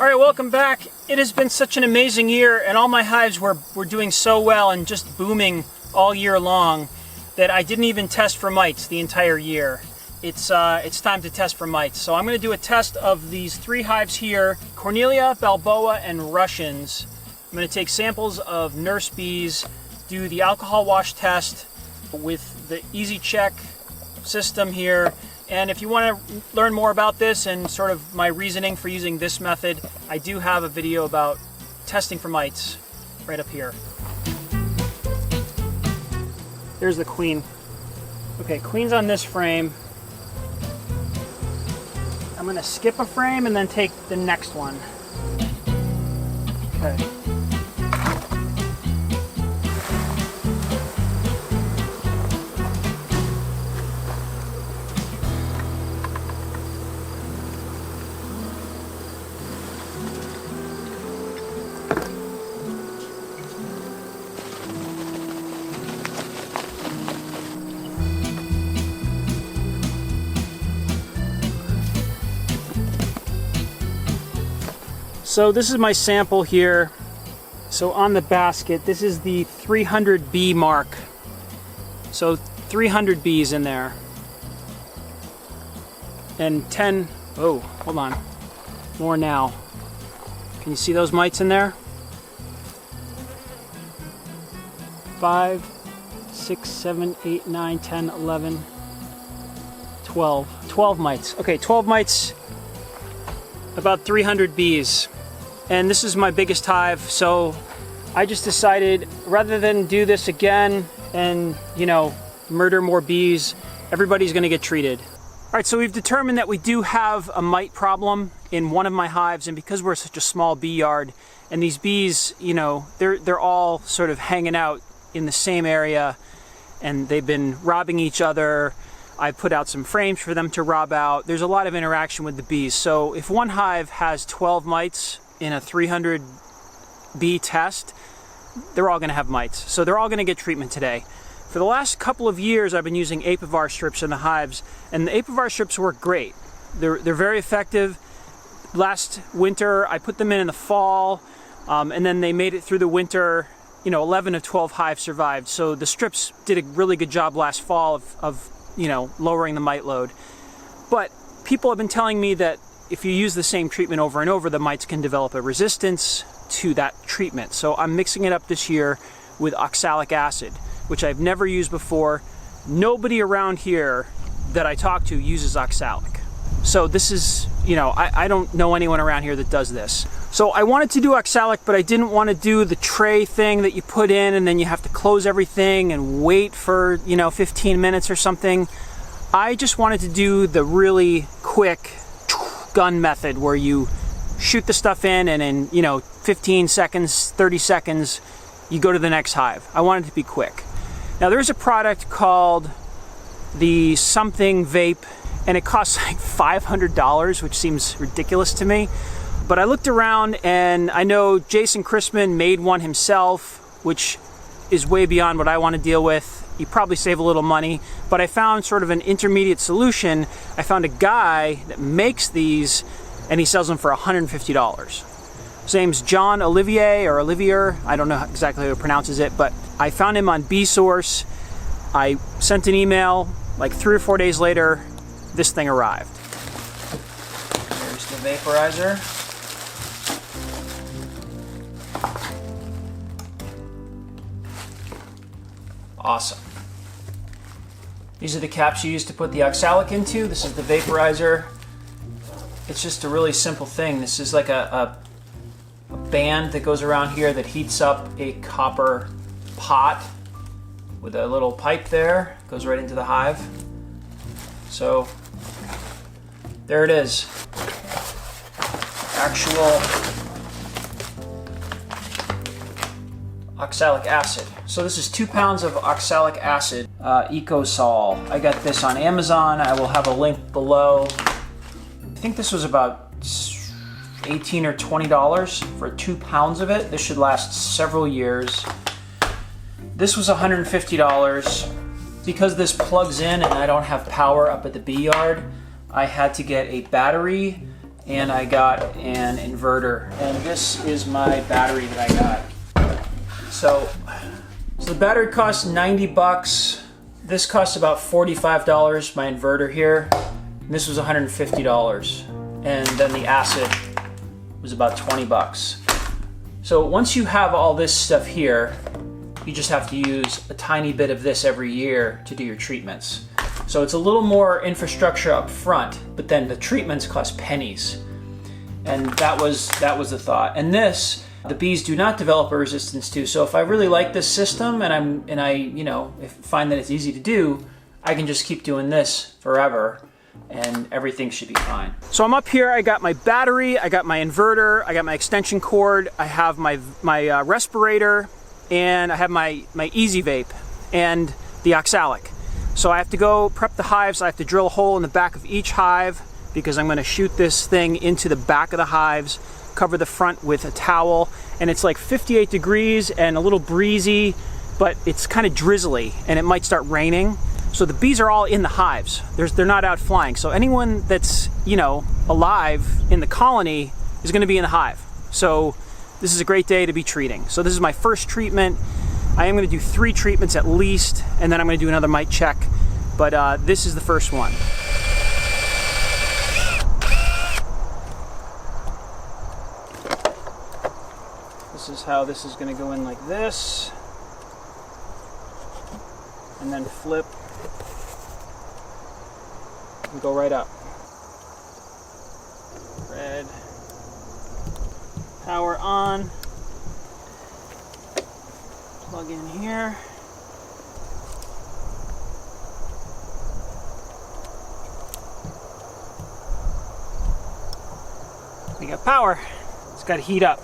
Alright, welcome back. It has been such an amazing year, and all my hives were doing so well and just booming all year long that I didn't even test for mites the entire year. It's time to test for mites. So I'm going to do a test of these 3 hives here, Cornelia, Balboa, and Russians. I'm going to take samples of nurse bees, do the alcohol wash test with the Easy Check system here. And if you want to learn more about this and sort of my reasoning for using this method, I do have a video about testing for mites right up here. There's the queen. Okay, queen's on this frame. I'm going to skip a frame and then take the next one. Okay. So this is my sample here. So on the basket, this is the 300 bee mark. So 300 bees in there. And 10, oh, hold on. More now. Can you see those mites in there? 5, 6, 7, 8, 9, 10, 11, 12. 12 mites. Okay, 12 mites, about 300 bees. And this is my biggest hive, so I just decided rather than do this again and, you know, murder more bees, everybody's gonna get treated. All right, so we've determined that we do have a mite problem in one of my hives, and because we're such a small bee yard, and these bees, you know, they're all sort of hanging out in the same area, and they've been robbing each other. I put out some frames for them to rob out. There's a lot of interaction with the bees. So if one hive has 12 mites in a 300 bee test, they're all going to have mites. So they're all going to get treatment today. For the last couple of years, I've been using Apivar strips in the hives, and the Apivar strips work great. They're very effective. Last winter, I put them in the fall, and then they made it through the winter. You know, 11 of 12 hives survived. So the strips did a really good job last fall of you know, lowering the mite load. But people have been telling me that if you use the same treatment over and over, the mites can develop a resistance to that treatment. So I'm mixing it up this year with oxalic acid, which I've never used before. Nobody around here that I talk to uses oxalic. So this is, you know, I don't know anyone around here that does this. So I wanted to do oxalic, but I didn't want to do the tray thing that you put in and then you have to close everything and wait for, you know, 15 minutes or something. I just wanted to do the really quick gun method where you shoot the stuff in and in, you know, 15 seconds, 30 seconds, you go to the next hive. I wanted it to be quick. Now there's a product called the something vape, and it costs like $500, which seems ridiculous to me. But I looked around and I know Jason Chrisman made one himself, which is way beyond what I want to deal with. You probably save a little money, but I found sort of an intermediate solution. I found a guy that makes these and he sells them for $150. His name's John Olivier or Olivier. I don't know exactly how he pronounces it, but I found him on B-Source. I sent an email, like 3 or 4 days later, this thing arrived. Here's the vaporizer. Awesome. These are the caps you use to put the oxalic into. This is the vaporizer. It's just a really simple thing. This is like a band that goes around here that heats up a copper pot with a little pipe there. Goes right into the hive. So there it is. Actual oxalic acid. So this is 2 pounds of oxalic acid, EcoSol. I got this on Amazon. I will have a link below. I think this was about $18 or $20 for 2 pounds of it. This should last several years. This was $150. Because this plugs in and I don't have power up at the bee yard, I had to get a battery and I got an inverter. And this is my battery that I got. So the battery costs 90 bucks. This costs about $45, my inverter here. And this was $150. And then the acid was about 20 bucks. So once you have all this stuff here, you just have to use a tiny bit of this every year to do your treatments. So it's a little more infrastructure up front, but then the treatments cost pennies. And that was the thought. And this, the bees do not develop a resistance to. So if I really like this system and I you know, find that it's easy to do, I can just keep doing this forever and everything should be fine. So I'm up here, I got my battery, I got my inverter, I got my extension cord, I have my respirator, and I have my Easy Vape and the Oxalic. So I have to go prep the hives. I have to drill a hole in the back of each hive because I'm going to shoot this thing into the back of the hives, cover the front with a towel, and it's like 58 degrees and a little breezy, but it's kind of drizzly and it might start raining. So the bees are all in the hives. They're not out flying. So anyone that's, you know, alive in the colony is going to be in the hive. So this is a great day to be treating. So this is my first treatment. I am going to do 3 treatments at least, and then I'm going to do another mite check. But this is the first one. This is how this is going to go in, like this. And then flip. And go right up. Red. Power on. Plug in here. We got power. It's got to heat up.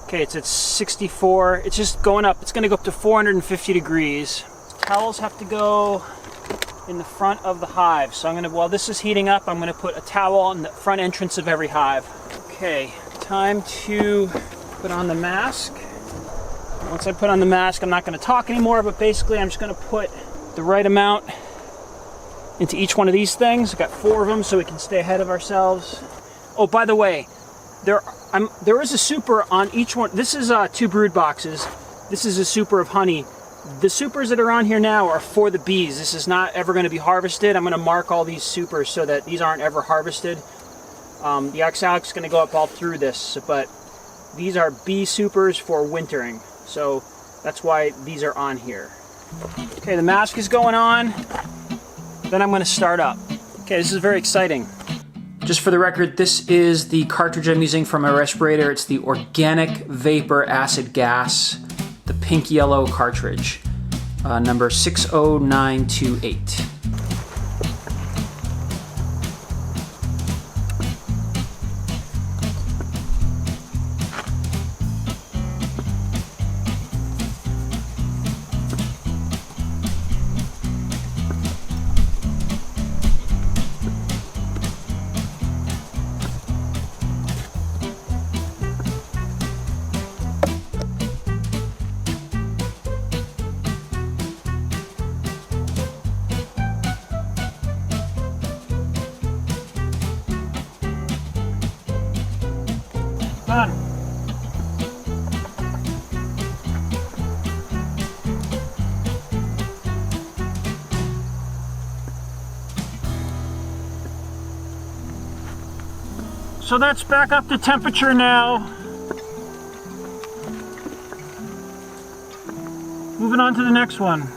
Okay, it's at 64. It's just going up. It's going to go up to 450 degrees. Towels have to go in the front of the hive. So I'm going to, while this is heating up, I'm going to put a towel on the front entrance of every hive. Okay, time to put on the mask. Once I put on the mask, I'm not going to talk anymore, but basically I'm just going to put the right amount into each one of these things. I've got 4 of them so we can stay ahead of ourselves. Oh, by the way, there is a super on each one. This is 2 brood boxes. This is a super of honey. The supers that are on here now are for the bees. This is not ever going to be harvested. I'm going to mark all these supers so that these aren't ever harvested. The Oxalic is going to go up all through this, but these are bee supers for wintering. So that's why these are on here. Okay, the mask is going on. Then I'm going to start up. Okay, this is very exciting. Just for the record, this is the cartridge I'm using for my respirator. It's the Organic Vapor Acid Gas, the pink yellow cartridge, number 60928. Done. So that's back up to temperature now. Moving on to the next one.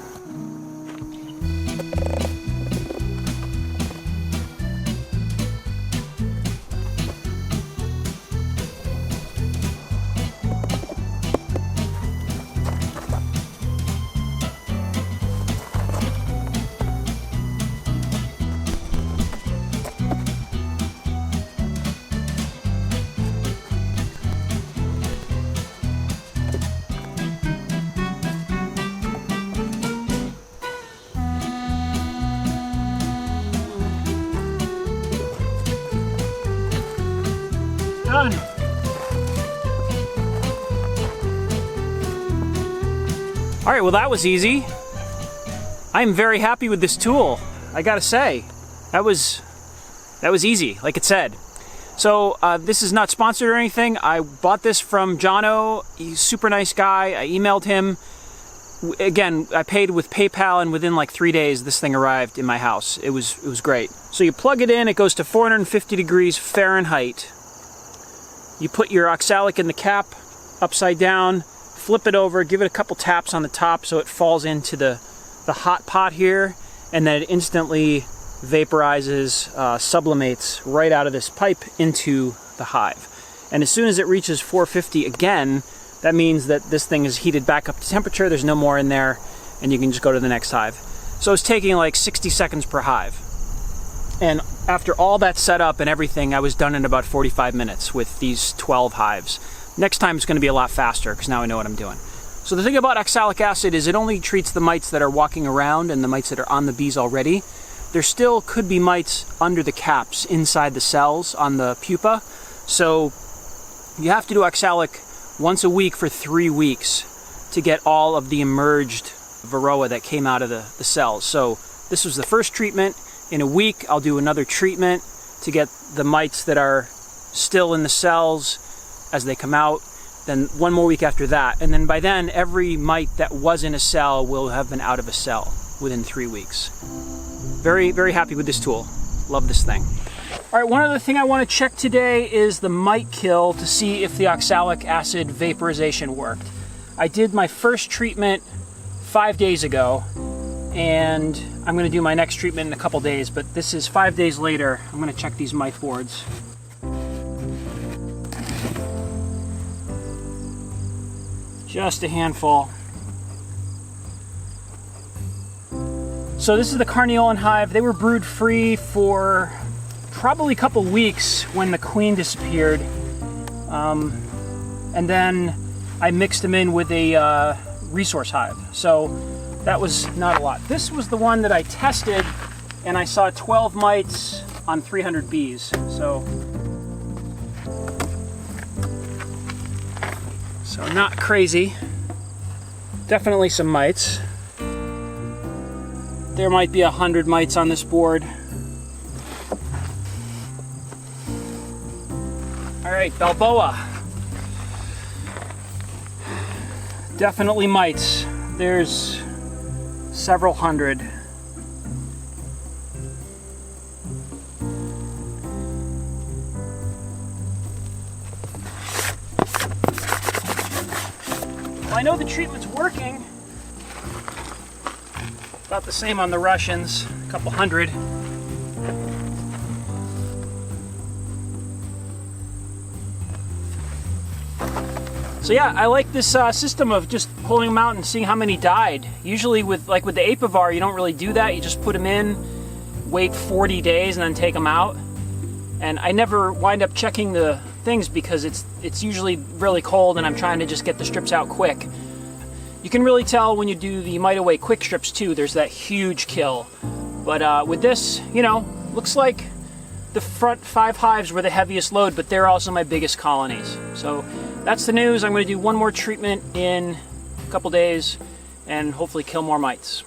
Done. All right, well that was easy. I'm very happy with this tool. I gotta say, that was easy, like it said. So this is not sponsored or anything. I bought this from Johno. He's a super nice guy. I emailed him. Again, I paid with PayPal, and within like 3 days this thing arrived in my house. It was great. So you plug it in, it goes to 450 degrees Fahrenheit. You put your oxalic in the cap, upside down, flip it over, give it a couple taps on the top so it falls into the hot pot here, and then it instantly vaporizes, sublimates right out of this pipe into the hive. And as soon as it reaches 450 again, that means that this thing is heated back up to temperature, there's no more in there, and you can just go to the next hive. So it's taking like 60 seconds per hive. And after all that setup and everything, I was done in about 45 minutes with these 12 hives. Next time it's going to be a lot faster because now I know what I'm doing. So the thing about oxalic acid is it only treats the mites that are walking around and the mites that are on the bees already. There still could be mites under the caps inside the cells on the pupa. So you have to do oxalic once a week for 3 weeks to get all of the emerged Varroa that came out of the cells. So this was the first treatment. In a week, I'll do another treatment to get the mites that are still in the cells as they come out. Then one more week after that. And then by then, every mite that was in a cell will have been out of a cell within 3 weeks. Very, very happy with this tool. Love this thing. All right, one other thing I want to check today is the mite kill to see if the oxalic acid vaporization worked. I did my first treatment 5 days ago, and I'm going to do my next treatment in a couple days, but this is 5 days later. I'm going to check these mite boards. Just a handful. So this is the Carniolan hive. They were brood free for probably a couple weeks when the queen disappeared. And then I mixed them in with a resource hive. So that was not a lot. This was the one that I tested, and I saw 12 mites on 300 bees. So not crazy. Definitely some mites. There might be 100 mites on this board. All right, Balboa. Definitely mites. There's several hundred. Well, I know the treatment's working. About the same on the Russians, a couple hundred. So yeah, I like this system of just pulling them out and seeing how many died. Usually with the Apivar, you don't really do that. You just put them in, wait 40 days, and then take them out. And I never wind up checking the things because it's usually really cold and I'm trying to just get the strips out quick. You can really tell when you do the Mite Away quick strips too, there's that huge kill. But with this, looks like the front 5 hives were the heaviest load, but they're also my biggest colonies. So that's the news. I'm going to do one more treatment in a couple days and hopefully kill more mites.